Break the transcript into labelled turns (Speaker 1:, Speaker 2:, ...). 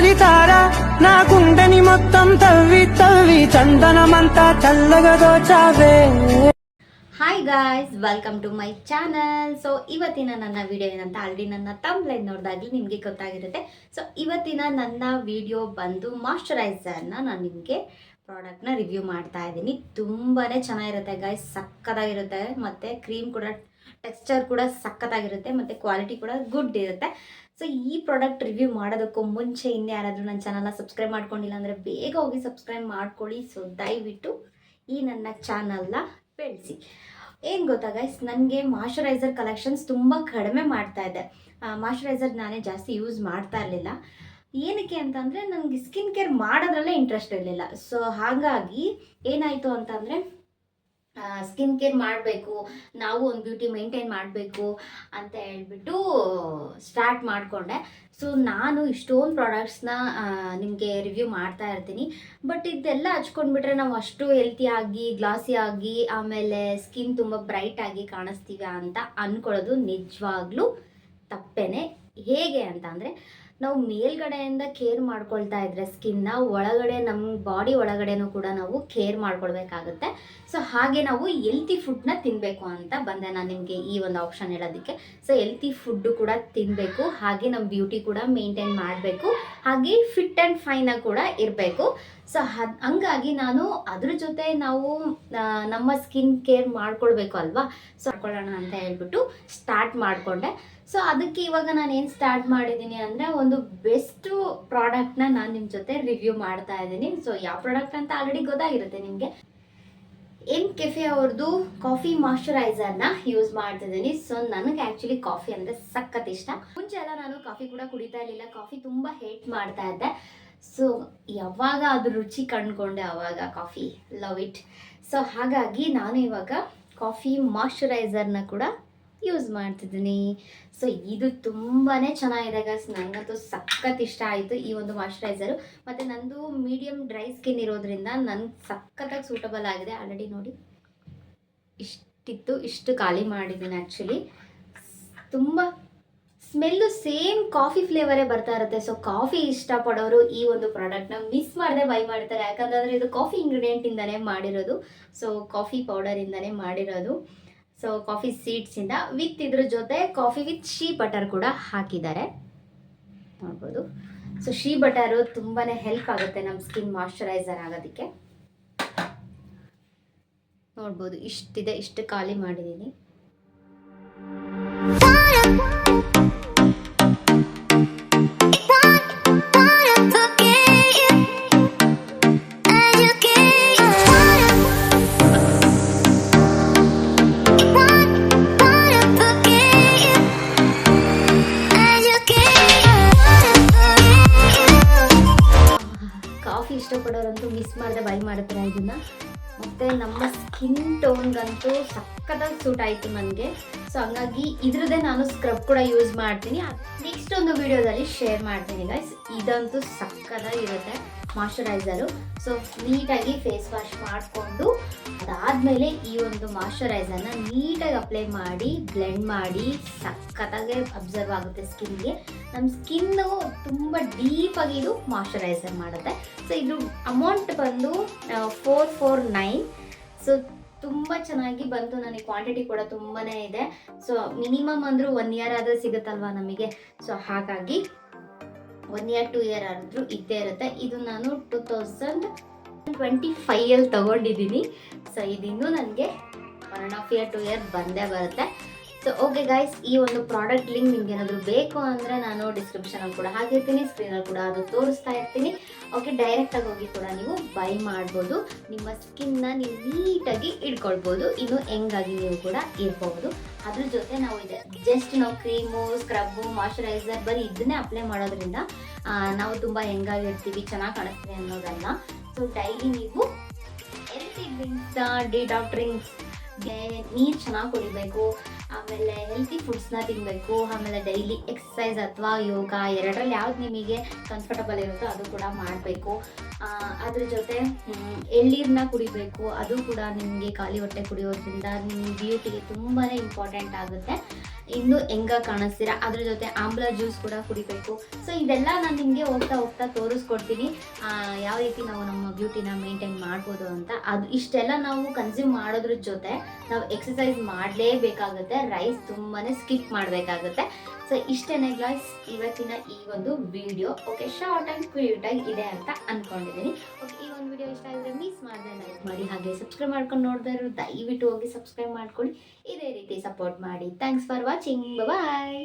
Speaker 1: చలితారా నా గుండెని మొత్తం తవ్వి తవ్వి చందనమంతా చల్లగా దోచావే.
Speaker 2: Hi guys, welcome to my channel. So ಇವತ್ತಿನ ನನ್ನ ವಿಡಿಯೋ ಏನಂತ ಆಲ್ರೆಡಿ ನನ್ನ ಥಂಬ್ನೈಲ್ ನೋಡಿದಾಗಲೇ ನಿಮಗೆ ಗೊತ್ತಾಗಿರುತ್ತೆ. ಸೊ ಇವತ್ತಿನ ನನ್ನ ವಿಡಿಯೋ ಬಂದು ಮಾಯ್ಶ್ಚರೈಸರ್ನ ನಾನು ನಿಮಗೆ ಪ್ರಾಡಕ್ಟ್ನ ರಿವ್ಯೂ ಮಾಡ್ತಾ ಇದ್ದೀನಿ. ತುಂಬಾ ಚೆನ್ನಾಗಿರುತ್ತೆ ಗಾಯ್ಸ್, ಸಕ್ಕತ್ತಾಗಿರುತ್ತೆ. ಮತ್ತು ಕ್ರೀಮ್ ಕೂಡ ಟೆಕ್ಸ್ಚರ್ ಕೂಡ ಸಕ್ಕತ್ತಾಗಿರುತ್ತೆ ಮತ್ತು ಕ್ವಾಲಿಟಿ ಕೂಡ ಗುಡ್ ಇರುತ್ತೆ. ಸೊ ಈ ಪ್ರಾಡಕ್ಟ್ ರಿವ್ಯೂ ಮಾಡೋದಕ್ಕೂ ಮುಂಚೆ ಯಾರಾದರೂ ನನ್ನ ಚಾನಲ್ನ ಸಬ್ಸ್ಕ್ರೈಬ್ ಮಾಡ್ಕೊಂಡಿಲ್ಲ ಅಂದರೆ ಬೇಗ ಹೋಗಿ ಸಬ್ಸ್ಕ್ರೈಬ್ ಮಾಡ್ಕೊಳ್ಳಿ. ಸೊ ದಯವಿಟ್ಟು ಈ ನನ್ನ ಚಾನಲ್ನ ಬೆಳೆಸಿ. ಏನು ಗೊತ್ತಾ ಗೈಸ್, ನನಗೆ ಮಾಯ್ಶ್ಚರೈಸರ್ ಕಲೆಕ್ಷನ್ಸ್ ತುಂಬ ಕಡಿಮೆ ಮಾಡ್ತಾ ಇದೆ. ಮಾಯ್ಶ್ಚರೈಸರ್ ನಾನೇ ಜಾಸ್ತಿ ಯೂಸ್ ಮಾಡ್ತಾ ಇರಲಿಲ್ಲ. ಏನಕ್ಕೆ ಅಂತಂದರೆ ನನಗೆ ಸ್ಕಿನ್ ಕೇರ್ ಮಾಡೋದ್ರಲ್ಲೇ ಇಂಟ್ರೆಸ್ಟ್ ಇರಲಿಲ್ಲ. ಸೊ ಹಾಗಾಗಿ ಏನಾಯಿತು ಅಂತಂದರೆ ಸ್ಕಿನ್ ಕೇರ್ ಮಾಡಬೇಕು, ನಾವು ಒಂದು ಬ್ಯೂಟಿ ಮೇಂಟೈನ್ ಮಾಡಬೇಕು ಅಂತ ಹೇಳ್ಬಿಟ್ಟು ಸ್ಟಾರ್ಟ್ ಮಾಡಿಕೊಂಡೆ. ಸೊ ನಾನು ಇಷ್ಟೊಂದು ಪ್ರಾಡಕ್ಟ್ಸ್ನ ನಿಮಗೆ ರಿವ್ಯೂ ಮಾಡ್ತಾ ಇರ್ತೀನಿ. ಬಟ್ ಇದೆಲ್ಲ ಹಚ್ಕೊಂಡ್ಬಿಟ್ರೆ ನಾವು ಅಷ್ಟು ಹೆಲ್ತಿಯಾಗಿ ಗ್ಲಾಸಿ ಆಗಿ ಆಮೇಲೆ ಸ್ಕಿನ್ ತುಂಬ ಬ್ರೈಟಾಗಿ ಕಾಣಿಸ್ತೀವಿ ಅಂತ ಅಂದ್ಕೊಳ್ಳೋದು ನಿಜವಾಗ್ಲೂ ತಪ್ಪೇನೆ. ಹೇಗೆ ಅಂತ ಅಂದರೆ, ನಾವು ಮೇಲ್ಗಡೆಯಿಂದ ಕೇರ್ ಮಾಡ್ಕೊಳ್ತಾ ಇದ್ರೆ ಸ್ಕಿನ್ನ, ಒಳಗಡೆ ನಮ್ಮ ಬಾಡಿ ಒಳಗಡೆನೂ ಕೂಡ ನಾವು ಕೇರ್ ಮಾಡ್ಕೊಳ್ಬೇಕಾಗುತ್ತೆ. ಸೊ ಹಾಗೆ ನಾವು ಹೆಲ್ತಿ ಫುಡ್ನ ತಿನ್ನಬೇಕು ಅಂತ ಬಂದೆ ನಾನು ನಿಮಗೆ ಈ ಒಂದು ಆಪ್ಷನ್ ಹೇಳೋದಕ್ಕೆ. ಸೊ ಹೆಲ್ತಿ ಫುಡ್ಡು ಕೂಡ ತಿನ್ನಬೇಕು, ಹಾಗೆ ನಮ್ಮ ಬ್ಯೂಟಿ ಕೂಡ ಮೇಂಟೈನ್ ಮಾಡಬೇಕು, ಹಾಗೆ ಫಿಟ್ ಆ್ಯಂಡ್ ಫೈನಾಗಿ ಕೂಡ ಇರಬೇಕು. ಸೊ ಹಂಗಾಗಿ ನಾನು ಅದ್ರ ಜೊತೆ ನಾವು ನಮ್ಮ ಸ್ಕಿನ್ ಕೇರ್ ಮಾಡ್ಕೊಳ್ಬೇಕು ಅಲ್ವಾ. ಸೊ ಮಾಡ್ಕೊಳ್ಳೋಣ ಅಂತ ಹೇಳ್ಬಿಟ್ಟು ಸ್ಟಾರ್ಟ್ ಮಾಡಿಕೊಂಡೆ. ಸೊ ಅದಕ್ಕೆ ಇವಾಗ ನಾನು ಏನು ಸ್ಟಾರ್ಟ್ ಮಾಡಿದ್ದೀನಿ ಅಂದರೆ, ಒಂದು ಬೆಸ್ಟು ಪ್ರಾಡಕ್ಟ್ನ ನಾನು ನಿಮ್ಮ ಜೊತೆ ರಿವ್ಯೂ ಮಾಡ್ತಾ ಇದ್ದೀನಿ. ಸೊ ಯಾವ ಪ್ರಾಡಕ್ಟ್ ಅಂತ ಆಲ್ರೆಡಿ ಗೊತ್ತಾಗಿರುತ್ತೆ ನಿಮಗೆ. ಕೆಫೆ ಅವ್ರದ್ದು ಕಾಫಿ ಮಾಯ್ಶ್ಚರೈಸರ್ನ ಯೂಸ್ ಮಾಡ್ತಿದ್ದೀನಿ. ಸೊ ನನಗೆ ಆ್ಯಕ್ಚುಲಿ ಕಾಫಿ ಅಂದರೆ ಸಖತ್ ಇಷ್ಟ. ಮುಂಚೆ ಎಲ್ಲ ನಾನು ಕಾಫಿ ಕೂಡ ಕುಡಿತಾ ಇರಲಿಲ್ಲ, ಕಾಫಿ ತುಂಬ ಹೇಟ್ ಮಾಡ್ತಾ ಇದ್ದೆ. ಸೊ ಯಾವಾಗ ಅದು ರುಚಿ ಕಂಡುಕೊಂಡೆ ಆವಾಗ ಕಾಫಿ ಲವ್ ಇಟ್. ಸೊ ಹಾಗಾಗಿ ನಾನು ಇವಾಗ ಕಾಫಿ ಮಾಯ್ಶ್ಚರೈಸರ್ನ ಕೂಡ ಯೂಸ್ ಮಾಡ್ತಿದ್ದೀನಿ. ಸೊ ಇದು ತುಂಬಾ ಚೆನ್ನಾಗಿದೆ ಗೈಸ್, ನನಗಂತೂ ಸಖತ್ ಇಷ್ಟ ಆಯಿತು ಈ ಒಂದು ಮಾಯ್ಶ್ಚರೈಸರು. ಮತ್ತು ನಂದು ಮೀಡಿಯಮ್ ಡ್ರೈ ಸ್ಕಿನ್ ಇರೋದ್ರಿಂದ ನನಗೆ ಸಖತ್ತಾಗಿ ಸೂಟಬಲ್ ಆಗಿದೆ. ಆಲ್ರೆಡಿ ನೋಡಿ ಇಷ್ಟಿತ್ತು, ಇಷ್ಟು ಖಾಲಿ ಮಾಡಿದ್ದೀನಿ. ಆ್ಯಕ್ಚುಲಿ ತುಂಬ ಸ್ಮೆಲ್ಲು ಸೇಮ್ ಕಾಫಿ ಫ್ಲೇವರೇ ಬರ್ತಾ ಇರುತ್ತೆ. ಸೊ ಕಾಫಿ ಇಷ್ಟಪಡೋರು ಈ ಒಂದು ಪ್ರಾಡಕ್ಟ್ನ ಮಿಸ್ ಮಾಡದೆ ಬೈ ಮಾಡ್ತಾರೆ. ಯಾಕಂತಂದರೆ ಇದು ಕಾಫಿ ಇಂಗ್ರೀಡಿಯೆಂಟಿಂದನೇ ಮಾಡಿರೋದು. ಸೊ ಕಾಫಿ ಪೌಡರಿಂದನೇ ಮಾಡಿರೋದು. ಸೊ ಕಾಫಿ ಸೀಡ್ಸಿಂದ ವಿತ್ ಇದ್ರ ಜೊತೆ ಕಾಫಿ ವಿತ್ ಶೀ ಬಟರ್ ಕೂಡ ಹಾಕಿದ್ದಾರೆ, ನೋಡ್ಬೋದು. ಸೊ ಶೀ ಬಟರು ತುಂಬಾ ಹೆಲ್ಪ್ ಆಗುತ್ತೆ ನಮ್ಮ ಸ್ಕಿನ್ ಮಾಯ್ಶ್ಚರೈಸರ್ ಆಗೋದಕ್ಕೆ. ನೋಡ್ಬೋದು ಇಷ್ಟಿದೆ, ಇಷ್ಟು ಖಾಲಿ ಮಾಡಿದ್ದೀನಿ. ಇಷ್ಟಪಡೋರಂತೂ ಮಿಸ್ ಮಾಡದೆ ಬೈ ಮಾಡ್ತಾರೆ ಇದನ್ನ. ಮತ್ತು ನಮ್ಮ ಸ್ಕಿನ್ ಟೋನ್ಗಂತೂ ಸಕ್ಕತ್ತಾಗಿ ಸೂಟ್ ಆಯಿತು ನನಗೆ. ಸೊ ಹಂಗಾಗಿ ಇದ್ರದ್ದೇ ನಾನು ಸ್ಕ್ರಬ್ ಕೂಡ ಯೂಸ್ ಮಾಡ್ತೀನಿ. ನೆಕ್ಸ್ಟ್ ಒಂದು ವಿಡಿಯೋದಲ್ಲಿ ಶೇರ್ ಮಾಡ್ತೀನಿ ಗೈಸ್. ಇದಂತೂ ಸಕ್ಕತ್ತಾಗಿರುತ್ತೆ ಮಾಯ್ಶ್ಚರೈಸರು. ಸೊ ನೀಟಾಗಿ ಫೇಸ್ ವಾಶ್ ಮಾಡಿಕೊಂಡು ಅದಾದಮೇಲೆ ಈ ಒಂದು ಮಾಯ್ಶ್ಚರೈಸರ್ನ ನೀಟಾಗಿ ಅಪ್ಲೈ ಮಾಡಿ ಬ್ಲೆಂಡ್ ಮಾಡಿ ಸಕ್ಕತ್ತಾಗೆ ಅಬ್ಸರ್ವ್ ಆಗುತ್ತೆ ಸ್ಕಿನ್ಗೆ. ನಮ್ಮ ಸ್ಕಿನ್ನು ತುಂಬ ಡೀಪಾಗಿ ಇದು ಮಾಯ್ಶ್ಚರೈಸರ್ ಮಾಡುತ್ತೆ. ಸೊ ಇದು ಅಮೌಂಟ್ ಬಂದು 449. ಸೊ ತುಂಬ ಚೆನ್ನಾಗಿ ಬಂತು ನನಗೆ. ಕ್ವಾಂಟಿಟಿ ಕೂಡ ತುಂಬಾ ಇದೆ. ಸೊ ಮಿನಿಮಮ್ ಅಂದರೂ 1 ಇಯರ್ ಆದರೂ ಸಿಗುತ್ತಲ್ವ ನಮಗೆ. ಸೊ ಹಾಗಾಗಿ 1 ಇಯರ್ 2 ಇಯರ್ ಆದರೂ ಇದ್ದೇ ಇರುತ್ತೆ. ಇದು ನಾನು 2025 ತಗೊಂಡಿದ್ದೀನಿ. ಸೊ ಇದಿನ್ನೂ ನನಗೆ 1.5 ಇಯರ್ 2 ಇಯರ್ ಬಂದೇ ಬರುತ್ತೆ. ಸೊ ಓಕೆ ಗೈಸ್, ಈ ಒಂದು ಪ್ರಾಡಕ್ಟ್ ಲಿಂಕ್ ನಿಮ್ಗೆ ಏನಾದರೂ ಬೇಕು ಅಂದರೆ ನಾನು ಡಿಸ್ಕ್ರಿಪ್ಷನಲ್ಲಿ ಕೂಡ ಹಾಕಿರ್ತೀನಿ, ಸ್ಕ್ರೀನಲ್ಲಿ ಕೂಡ ಅದು ತೋರಿಸ್ತಾ ಇರ್ತೀನಿ. ಓಕೆ, ಡೈರೆಕ್ಟಾಗಿ ಹೋಗಿ ಕೂಡ ನೀವು ಬೈ ಮಾಡ್ಬೋದು. ನಿಮ್ಮ ಸ್ಕಿನ್ನ ನೀವು ನೀಟಾಗಿ ಇಟ್ಕೊಳ್ಬೋದು. ಇನ್ನು ಹೆಂಗಾಗಿ ನೀವು ಕೂಡ ಇರ್ಬೋದು. ಅದ್ರ ಜೊತೆ ನಾವು ಇದೆ ಜಸ್ಟ್ ನಾವು ಕ್ರೀಮು, ಸ್ಕ್ರಬ್ಬು, ಮಾಯ್ಶ್ಚರೈಸರ್ ಬರೀ ಇದನ್ನೇ ಅಪ್ಲೈ ಮಾಡೋದ್ರಿಂದ ನಾವು ತುಂಬ ಹೆಂಗಾಗಿರ್ತೀವಿ, ಚೆನ್ನಾಗಿ ಕಾಣಿಸ್ತೀವಿ ಅನ್ನೋದಲ್ಲ. ಸೊ ಡೈಲಿ ನೀವು ಹೆಲ್ತಿ ಡ್ರಿಂಕ್ಸ್ನ, ಡಿಟಾಕ್ಸ್ ಡ್ರಿಂಕ್ಸ್, ನೀರು ಚೆನ್ನಾಗಿ ಕುಡಿಬೇಕು, ಆಮೇಲೆ ಹೆಲ್ತಿ ಫುಡ್ಸ್ನ ತಿನ್ನಬೇಕು, ಆಮೇಲೆ ಡೈಲಿ ಎಕ್ಸಸೈಸ್ ಅಥವಾ ಯೋಗ ಎರಡರಲ್ಲಿ ಯಾವ್ದು ನಿಮಗೆ ಕಂಫರ್ಟಬಲ್ ಇರುತ್ತೋ ಅದು ಕೂಡ ಮಾಡಬೇಕು. ಅದ್ರ ಜೊತೆ ಎಳ್ನೀರನ್ನ ಕುಡಿಬೇಕು, ಅದು ಕೂಡ ನಿಮಗೆ ಖಾಲಿ ಹೊಟ್ಟೆ ಕುಡಿಯೋದ್ರಿಂದ ನಿಮ್ಮ ಬ್ಯೂಟಿಗೆ ತುಂಬಾ ಇಂಪಾರ್ಟೆಂಟ್ ಆಗುತ್ತೆ. ಇನ್ನೂ ಹೆಂಗ ಕಾಣಿಸ್ತೀರಾ. ಅದ್ರ ಜೊತೆ ಆಮ್ಲ ಜ್ಯೂಸ್ ಕೂಡ ಕುಡಿಬೇಕು. ಸೊ ಇದೆಲ್ಲ ನಾನು ನಿಮಗೆ ಹೋಗ್ತಾ ಹೋಗ್ತಾ ತೋರಿಸ್ಕೊಡ್ತೀನಿ ಯಾವ ರೀತಿ ನಾವು ನಮ್ಮ ಬ್ಯೂಟಿನ ಮೇಂಟೈನ್ ಮಾಡ್ಬೋದು ಅಂತ. ಅದು ಇಷ್ಟೆಲ್ಲ ನಾವು ಕನ್ಸ್ಯೂಮ್ ಮಾಡೋದ್ರ ಜೊತೆ ನಾವು ಎಕ್ಸಸೈಸ್ ಮಾಡಲೇಬೇಕಾಗುತ್ತೆ, ರೈಸ್ ತುಂಬಾ ಸ್ಕಿಪ್ ಮಾಡಬೇಕಾಗುತ್ತೆ. ಸೊ ಇಷ್ಟೇನೆ ಗಾಯ್ಸ್ ಇವತ್ತಿನ ಈ ಒಂದು ವಿಡಿಯೋ. ಓಕೆ, ಶಾರ್ಟ್ ಆ್ಯಂಡ್ ಕ್ವಿಟಾಗಿ ಇದೆ ಅಂತ ಅಂದ್ಕೊಂಡಿದ್ದೀನಿ. ಓಕೆ, ಈ ಒಂದು ವಿಡಿಯೋ ಇಷ್ಟ ಆಗಿದ್ರೆ ಮಿಸ್ ಮಾಡಿದೆ ಲೈಕ್ ಮಾಡಿ, ಹಾಗೆ ಸಬ್ಸ್ಕ್ರೈಬ್ ಮಾಡ್ಕೊಂಡು ನೋಡಿದ್ರೆ ದಯವಿಟ್ಟು ಹೋಗಿ ಸಬ್ಸ್ಕ್ರೈಬ್ ಮಾಡ್ಕೊಳ್ಳಿ. ಇದೇ ರೀತಿ ಸಪೋರ್ಟ್ ಮಾಡಿ. Thanks for watching. ಬಾಯ್.